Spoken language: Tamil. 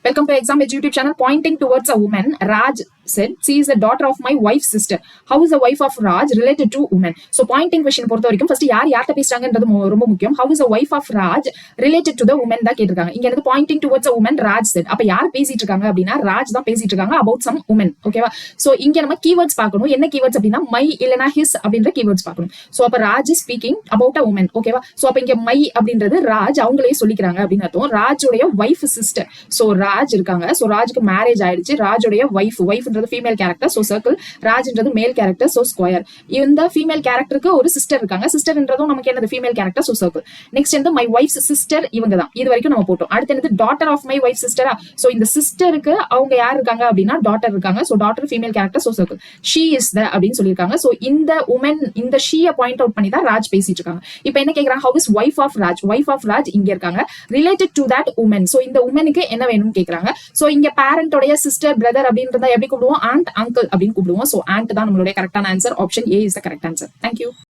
Welcome to Exam Edge YouTube channel. Pointing towards a woman, Raj said, she is the daughter of my wife's sister. How is the wife of Raj related to woman? So pointing question பொறுத்த வரைக்கும் first யார்ட்ட பேசுறாங்கன்றது ரொம்ப முக்கியம். How is the wife of Raj related to the woman தான் கேட்டிருக்காங்க. இங்க எனக்கு pointing towards a woman, Raj said. அப்ப யார் பேசிட்டு இருக்காங்க அப்படின்னா ராஜ் தான் பேசிட்டு இருக்காங்க about some woman. ஓகேவா? சோ இங்க நம்ம keywords பார்க்கணும். என்ன keywords அப்படின்னா my இல்லனா his அப்படின்ற keywords பார்க்கணும். சோ அப்ப Raj is speaking about a woman. ஓகேவா? சோ அப்ப இங்க my அப்படின்றது ராஜ் அவங்களே சொல்லிக்கிறாங்க அப்படின்னு அர்த்தம். ராஜோடைய wife sister. சோ ராஜ் இருக்காங்க. சோ ராஜுக்கு மேரேஜ் ஆயிடுச்சு. ராஜோடைய வைஃப்ன்றது ஃபீமேல் கேரக்டர். So circle. ராஜ்ன்றது மேல் கேரக்டர். So square. இந்த ஃபீமேல் கேரக்டருக்கு ஒரு சிஸ்டர் இருக்காங்க. சிஸ்டர்ன்றதும் நமக்கு என்னது female character. So circle. Next வந்து மை வைஃப்ஸ் சிஸ்டர் இவங்க தான். இது வரைக்கும் நம்ம போட்டோம். அடுத்து என்னது டாட்டர் ஆஃப் மை வைஃப் சிஸ்டரா. சோ இந்த சிஸ்டருக்கு அவங்க யார் இருக்காங்க அப்படின்னா டாட்டர் இருக்காங்க. So daughter female character. So circle. She is the அப்படின்னு சொல்லியிருக்காங்க. சோ இந்த உமன் இந்த ஷீயை பாயிண்ட் அவுட் பண்ணி தான் ராஜ் பேசிட்டு இருக்காங்க. இப்போ என்ன கேக்குறாங்க, how is wife of Raj. Wife of Raj இங்க இருக்காங்க. Related to that woman. So இந்த உமனுக்கு என்ன வேணும்னு கேக்குறாங்க. சோ இங்க பேரண்டோடைய சிஸ்டர் பிரதர் அப்படின்றத எப்படி கூப்பிடுவோம், ஆண்ட் அங்கிள் அப்படின்னு கூப்பிடுவோம். சோ ஆண்ட் தான் நம்மளுடைய கரெக்டான answer. Option A is the correct answer. Thank you.